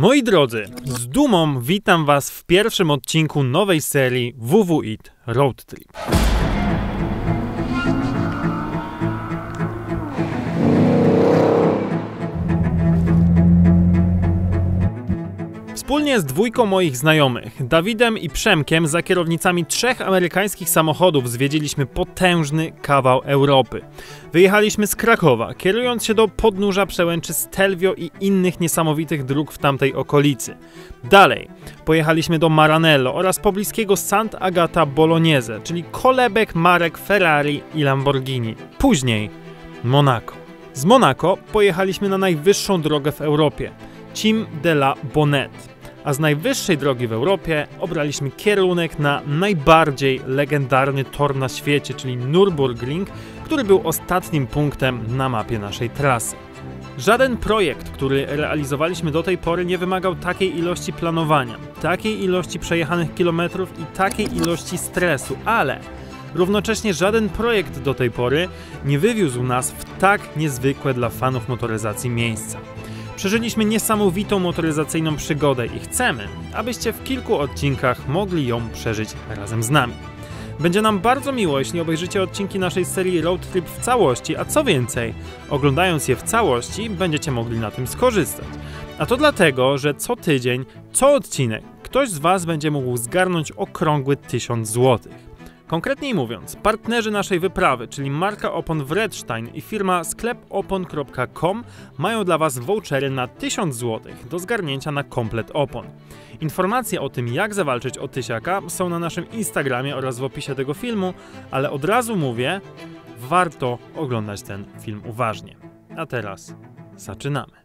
Moi drodzy, z dumą witam Was w pierwszym odcinku nowej serii WWIT Road Trip. Wspólnie z dwójką moich znajomych, Dawidem i Przemkiem, za kierownicami 3 amerykańskich samochodów zwiedziliśmy potężny kawał Europy. Wyjechaliśmy z Krakowa, kierując się do podnóża przełęczy Stelvio i innych niesamowitych dróg w tamtej okolicy. Dalej pojechaliśmy do Maranello oraz pobliskiego Sant'Agata Bolognese, czyli kolebek marek Ferrari i Lamborghini. Później Monako. Z Monako pojechaliśmy na najwyższą drogę w Europie, Cime de la Bonnette. A z najwyższej drogi w Europie obraliśmy kierunek na najbardziej legendarny tor na świecie, czyli Nürburgring, który był ostatnim punktem na mapie naszej trasy. Żaden projekt, który realizowaliśmy do tej pory, nie wymagał takiej ilości planowania, takiej ilości przejechanych kilometrów i takiej ilości stresu, ale równocześnie żaden projekt do tej pory nie wywiózł nas w tak niezwykłe dla fanów motoryzacji miejsca. Przeżyliśmy niesamowitą motoryzacyjną przygodę i chcemy, abyście w kilku odcinkach mogli ją przeżyć razem z nami. Będzie nam bardzo miło, jeśli obejrzycie odcinki naszej serii Road Trip w całości, a co więcej, oglądając je w całości, będziecie mogli na tym skorzystać. A to dlatego, że co tydzień, co odcinek, ktoś z Was będzie mógł zgarnąć okrągły 1000 zł. Konkretniej mówiąc, partnerzy naszej wyprawy, czyli marka opon Wredstein i firma sklepopon.com mają dla Was vouchery na 1000 zł do zgarnięcia na komplet opon. Informacje o tym, jak zawalczyć o tysiaka, są na naszym Instagramie oraz w opisie tego filmu, ale od razu mówię, warto oglądać ten film uważnie. A teraz zaczynamy.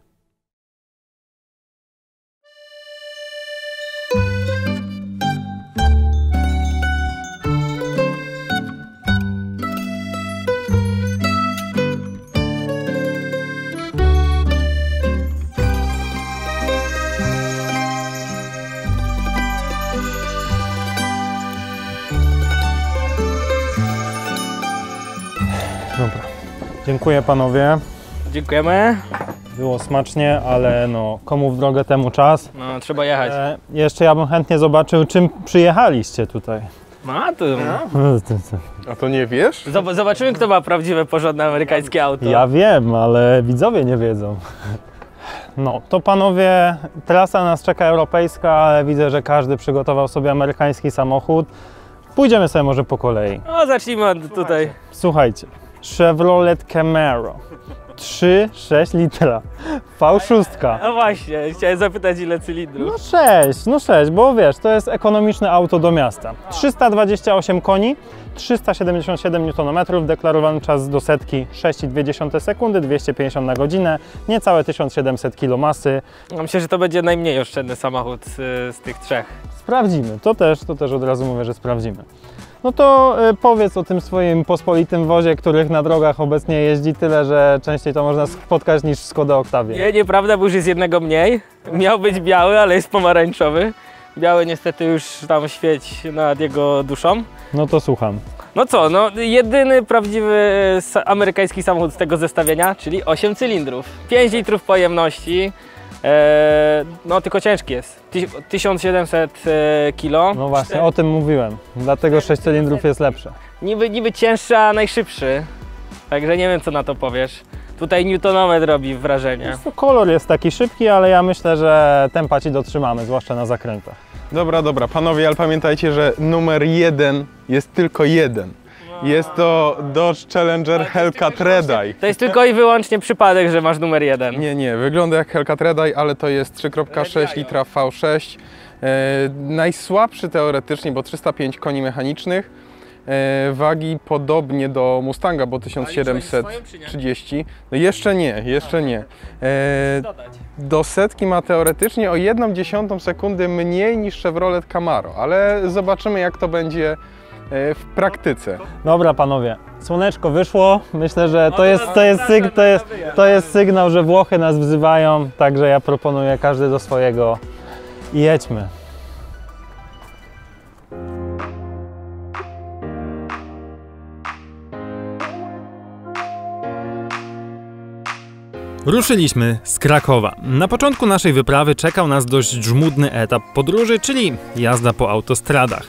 Dobra, dziękuję panowie. Dziękujemy. Było smacznie, ale no, komu w drogę temu czas. No, trzeba jechać. Jeszcze ja bym chętnie zobaczył, czym przyjechaliście tutaj. A to nie wiesz? Zobaczymy, kto ma prawdziwe, porządne amerykańskie auto. Ja wiem, ale widzowie nie wiedzą. No, to panowie, trasa nas czeka europejska, ale widzę, że każdy przygotował sobie amerykański samochód. Pójdziemy sobie może po kolei. No, zacznijmy tutaj. Słuchajcie, Chevrolet Camaro 3,6 litra, V6. No właśnie, chciałem zapytać, ile cylindrów. No 6, bo wiesz, to jest ekonomiczne auto do miasta. 328 koni, 377 Nm, deklarowany czas do setki 6,2 sekundy, 250 na godzinę, niecałe 1700 kg masy. Myślę, że to będzie najmniej oszczędny samochód z tych trzech. Sprawdzimy, to też od razu mówię, że sprawdzimy. No to powiedz o tym swoim pospolitym wozie, których na drogach obecnie jeździ tyle, że częściej to można spotkać niż w Skoda Octavia. Nie, nieprawda, bo już jest jednego mniej. Miał być biały, ale jest pomarańczowy. Biały niestety już tam świeci nad jego duszą. No to słucham. No co, no jedyny prawdziwy amerykański samochód z tego zestawienia, czyli 8 cylindrów. 5 litrów pojemności. No tylko ciężki jest, 1700 kg. No właśnie, o tym mówiłem, dlatego 6 cylindrów jest lepsze. Niby cięższy, a najszybszy, także nie wiem, co na to powiesz. Tutaj newtonometr robi wrażenie. Kolor jest taki szybki, ale ja myślę, że tempa ci dotrzymamy, zwłaszcza na zakrętach. Dobra, panowie, ale pamiętajcie, że numer 1 jest tylko jeden. Jest to Dodge Challenger Hellcat Redeye. To jest tylko i wyłącznie przypadek, że masz numer 1. Nie, wygląda jak Hellcat Redeye, ale to jest 3,6 litra V6. Najsłabszy teoretycznie, bo 305 koni mechanicznych. Wagi podobnie do Mustanga, bo 1730. No jeszcze nie. Do setki ma teoretycznie o 1/10 sekundy mniej niż Chevrolet Camaro, ale zobaczymy, jak to będzie w praktyce. Dobra panowie, słoneczko wyszło, myślę, że to jest sygnał, że Włochy nas wzywają, także ja proponuję każdy do swojego i jedźmy. Ruszyliśmy z Krakowa. Na początku naszej wyprawy czekał nas dość żmudny etap podróży, czyli jazda po autostradach.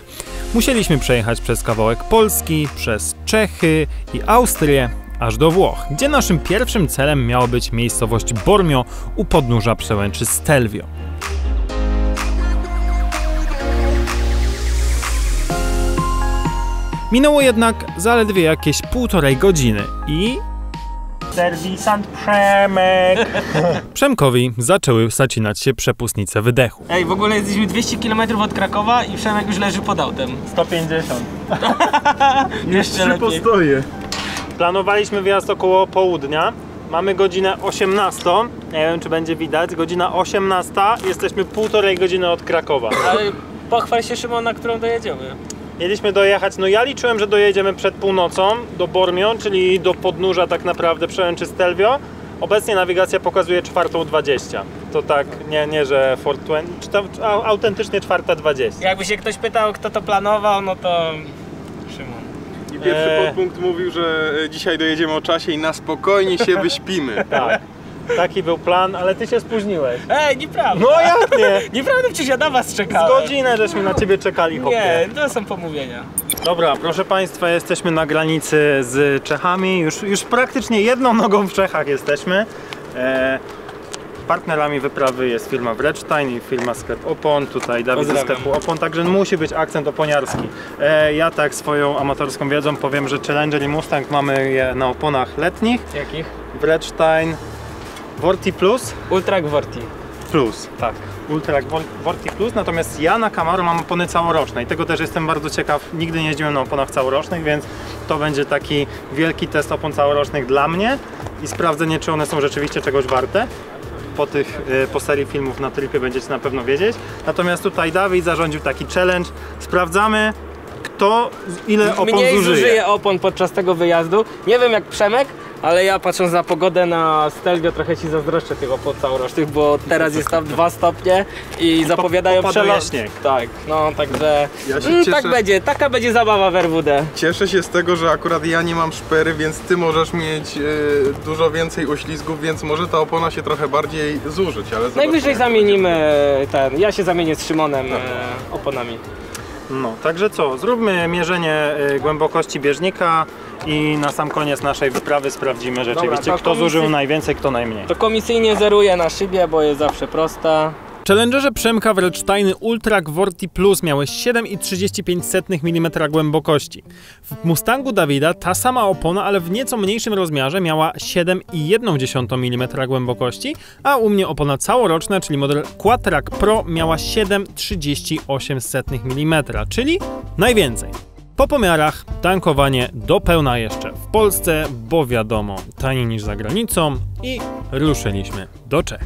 Musieliśmy przejechać przez kawałek Polski, przez Czechy i Austrię, aż do Włoch, gdzie naszym pierwszym celem miała być miejscowość Bormio u podnóża przełęczy Stelvio. Minęło jednak zaledwie jakieś 1,5 godziny i... Serwisant Przemek! Przemkowi zaczęły zacinać się przepustnice wydechu. Ej, w ogóle jesteśmy 200 km od Krakowa i Przemek już leży pod autem. 150. Jeszcze lepiej. Postoję. Planowaliśmy wyjazd około południa. Mamy godzinę 18. Nie wiem, czy będzie widać. Godzina 18. Jesteśmy 1,5 godziny od Krakowa. Ale pochwal się, Szymon, na którą dojedziemy. Mieliśmy dojechać, no ja liczyłem, że dojedziemy przed północą do Bormio, czyli do podnóża tak naprawdę przełęczy Stelvio. Obecnie nawigacja pokazuje 4:20. To tak, nie że 4:20, autentycznie 4:20. Jakby się ktoś pytał, kto to planował, no to Szymon. I pierwszy podpunkt mówił, że dzisiaj dojedziemy o czasie i na spokojnie się wyśpimy. Tak, taki był plan, ale ty się spóźniłeś. Ej, nieprawda! No jak nie? Nieprawda, przecież ja na was Z czekałem. godzinę żeśmy na ciebie czekali, chłopie. Nie, to są pomówienia. Dobra, proszę Państwa, jesteśmy na granicy z Czechami. Już praktycznie jedną nogą w Czechach jesteśmy. Partnerami wyprawy jest firma Wreczstein i firma Sklep Opon. Tutaj Dawid ze sklepu Opon, także musi być akcent oponiarski. Ja tak swoją amatorską wiedzą powiem, że Challenger i Mustang mamy je na oponach letnich. Jakich? Wreczstein Vorti Plus. Ultra Vorti. Plus, tak. Ultra Vorti Plus, natomiast ja na Camaro mam opony całoroczne i tego też jestem bardzo ciekaw. Nigdy nie jeździłem na oponach całorocznych, więc to będzie taki wielki test opon całorocznych dla mnie i sprawdzenie, czy one są rzeczywiście czegoś warte. Po serii filmów na tripie będziecie na pewno wiedzieć. Natomiast tutaj Dawid zarządził taki challenge. Sprawdzamy, kto ile opon Mniej zużyje. zużyje opon podczas tego wyjazdu. Nie wiem jak Przemek, ale ja patrząc na pogodę na Stelvio trochę ci zazdroszczę tych opon całorocznych, bo teraz jest tam 2 stopnie i zapowiadają przelot. Śnieg. Tak, no także Ja się cieszę. tak będzie, taka będzie zabawa w RWD. Cieszę się z tego, że akurat ja nie mam szpery, więc ty możesz mieć dużo więcej oślizgów, więc może ta opona się trochę bardziej zużyć, ale Najwyżej zamienimy ja się zamienię z Szymonem oponami. No, także co, zróbmy mierzenie głębokości bieżnika i na sam koniec naszej wyprawy sprawdzimy rzeczywiście, to kto zużył najwięcej, kto najmniej. To komisyjnie zeruję na szybie, bo jest zawsze prosta. Challengerze Przemka Wreczsteiny Ultra Vorti Plus miały 7,35 mm głębokości. W Mustangu Dawida ta sama opona, ale w nieco mniejszym rozmiarze miała 7,1 mm głębokości, a u mnie opona całoroczna, czyli model Quattrak Pro miała 7,38 mm, czyli najwięcej. Po pomiarach tankowanie do pełna jeszcze w Polsce, bo wiadomo, taniej niż za granicą i ruszyliśmy do Czech.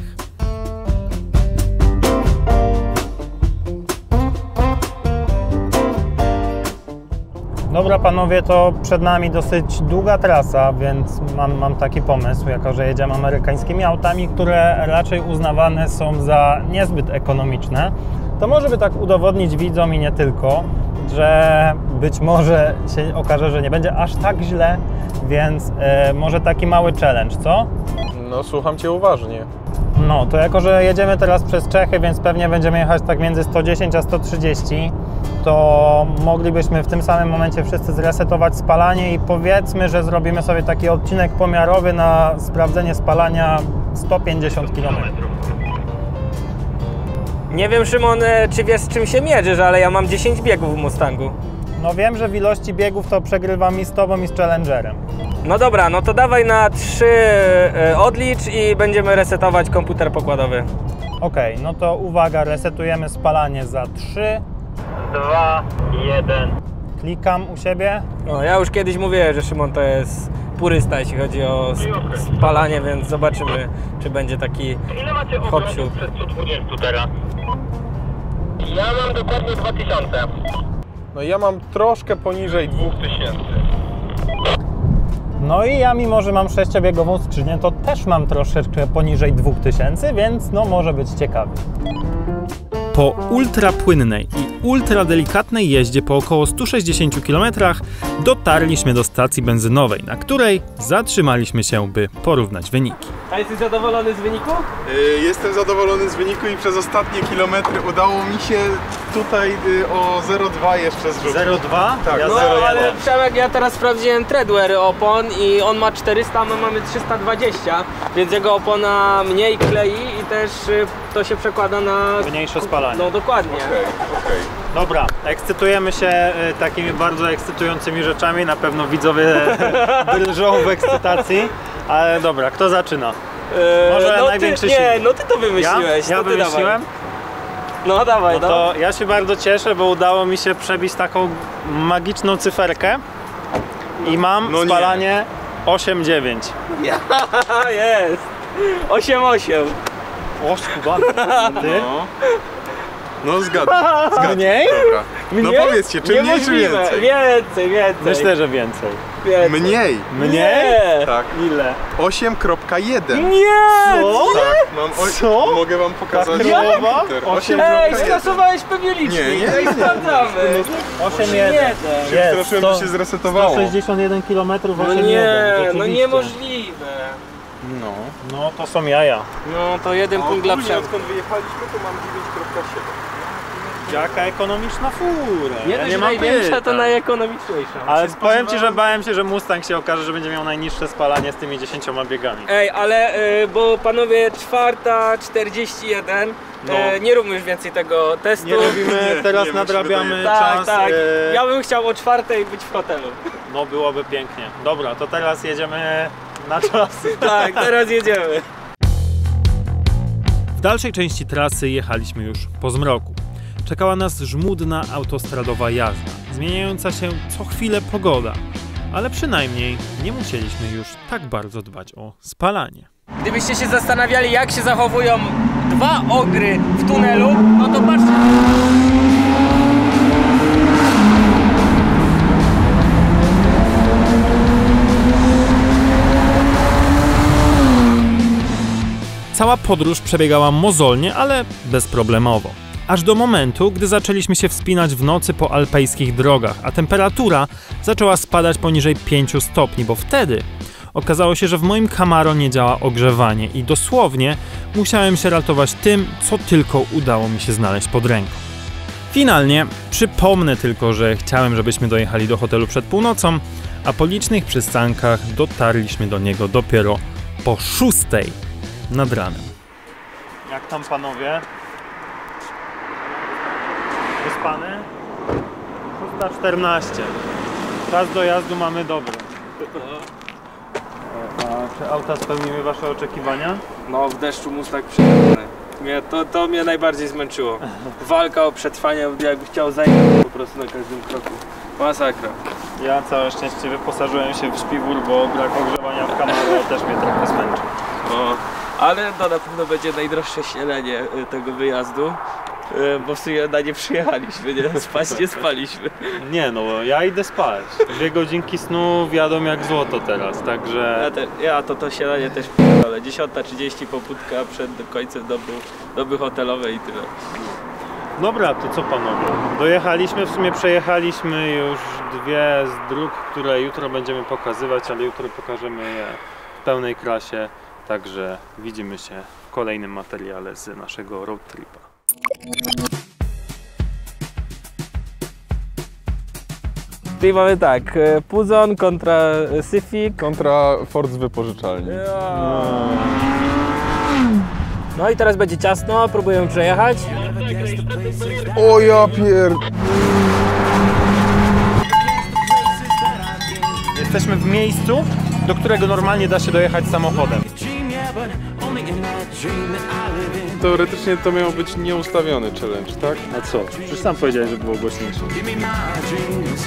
Dobra panowie, to przed nami dosyć długa trasa, więc mam taki pomysł, jako że jedziemy amerykańskimi autami, które raczej uznawane są za niezbyt ekonomiczne, to może by tak udowodnić widzom i nie tylko, że być może się okaże, że nie będzie aż tak źle, więc może taki mały challenge, co? No słucham cię uważnie. No, to jako że jedziemy teraz przez Czechy, więc pewnie będziemy jechać tak między 110 a 130, to moglibyśmy w tym samym momencie wszyscy zresetować spalanie i powiedzmy, że zrobimy sobie taki odcinek pomiarowy na sprawdzenie spalania 150 km. Nie wiem, Szymon, czy wiesz, z czym się mierzysz, ale ja mam 10 biegów w Mustangu. No wiem, że w ilości biegów to przegrywam i z tobą i z Challengerem. No dobra, no to dawaj na 3 odlicz i będziemy resetować komputer pokładowy. Okej, no to uwaga, resetujemy spalanie za 3, 2, 1. Klikam u siebie. No, ja już kiedyś mówiłem, że Szymon to jest purysta, jeśli chodzi o spalanie, więc zobaczymy, czy będzie taki Ile macie hopsiu. obrotów przed 120 teraz? Ja mam dokładnie 2000. No ja mam troszkę poniżej 2000. No i ja, mimo że mam 6-biegową skrzynię, to też mam troszeczkę poniżej 2000, więc no może być ciekawy. Po ultrapłynnej i ultradelikatnej jeździe po około 160 km dotarliśmy do stacji benzynowej, na której zatrzymaliśmy się, by porównać wyniki. A jesteś zadowolony z wyniku? Jestem zadowolony z wyniku i przez ostatnie kilometry udało mi się tutaj o 0,2 jeszcze zrzucić. 0,2? Tak, Ja No 0,1. ale Przemek, ja teraz sprawdziłem treadwear opon i on ma 400, a my mamy 320, więc jego opona mniej klei i też to się przekłada na... Mniejsze spalanie. No dokładnie. Okej. Dobra, ekscytujemy się takimi bardzo ekscytującymi rzeczami, na pewno widzowie drżą w ekscytacji, ale dobra, kto zaczyna? Może no największy ty, nie, silnik. no ty to wymyśliłeś. Ja to ty wymyśliłem? Dawaj. No dawaj, No to ja się bardzo cieszę, bo udało mi się przebić taką magiczną cyferkę i mam No nie. spalanie 8,9. Jest! 8,8. O, skubany. Ty? No zgadzam. Mniej? Dobra. No Mnie? powiedzcie, czy mniej, czy Niemożliwe. więcej? Więcej. Myślę, że więcej. Więcej. Mniej. Mniej? Nie! Tak. Ile? 8,1. Nie! Co? Tak, mam Co? Mogę wam pokazać. Kakrowa? komputer. 8,1. Ej, skasowałeś pewnie licznik. Nie. No i sprawdzamy. 8,1. Jest. Straszyłem, że się zresetowało. 161 km, 8,1. No nie, no rzeczywiście. niemożliwe. No. No to są jaja. No to jeden punkt dla Przemka. Odkąd wyjechaliśmy, to mam 9,7. Jaka ekonomiczna fura. Nie Ja dość nie mam największa, to pytań. najekonomiczniejsza. Ale powiem ci, że bałem się, że Mustang się okaże, że będzie miał najniższe spalanie z tymi 10 biegami. Ej, ale bo panowie 4:41, No. nie róbmy już więcej tego testu. Nie robimy, teraz nie, nadrabiamy musimy Tak, czas. tak. Ja bym chciał o 4:00 być w hotelu. No byłoby pięknie. Dobra, to teraz jedziemy na czas. Tak, teraz jedziemy. W dalszej części trasy jechaliśmy już po zmroku. Czekała nas żmudna autostradowa jazda, zmieniająca się co chwilę pogoda, ale przynajmniej nie musieliśmy już tak bardzo dbać o spalanie. Gdybyście się zastanawiali, jak się zachowują dwa ogry w tunelu, no to patrzcie. Cała podróż przebiegała mozolnie, ale bezproblemowo. Aż do momentu, gdy zaczęliśmy się wspinać w nocy po alpejskich drogach, a temperatura zaczęła spadać poniżej 5 stopni, bo wtedy okazało się, że w moim Camaro nie działa ogrzewanie i dosłownie musiałem się ratować tym, co tylko udało mi się znaleźć pod ręką. Finalnie przypomnę tylko, że chciałem, żebyśmy dojechali do hotelu przed północą, a po licznych przystankach dotarliśmy do niego dopiero po 6 nad ranem. Jak tam panowie? Wyspany? 6:14. Czas dojazdu mamy dobry. A czy auta spełniły wasze oczekiwania? No w deszczu Mustang przyjemny. To mnie najbardziej zmęczyło. Walka o przetrwanie, jakby chciał zajechać po prostu na każdym kroku. Masakra. Ja całe szczęście wyposażyłem się w śpiwór, bo brak ogrzewania w Camaro też mnie trochę zmęczył. No, ale to na pewno będzie najdroższe śniadanie tego wyjazdu, bo w sumie na nie przyjechaliśmy, nie? Spać nie spaliśmy. Nie no, ja idę spać. 2 godzinki snu wiadomo jak złoto teraz, także... Ja to śniadanie też ale 10:30 popudka przed końcem doby hotelowej i tyle. Dobra, to co panowie? Dojechaliśmy, w sumie przejechaliśmy już 2 z dróg, które jutro będziemy pokazywać, ale jutro pokażemy je w pełnej krasie, także widzimy się w kolejnym materiale z naszego road tripa. Tutaj mamy tak, Puzon kontra Syfik. Kontra Ford z wypożyczalni. No i teraz będzie ciasno, próbujemy przejechać. O ja pier... Jesteśmy w miejscu, do którego normalnie da się dojechać samochodem. Teoretycznie to miał być nieustawiony challenge, tak? A co? Przecież sam powiedziałeś, że było głośniejsze. Give me my dreams.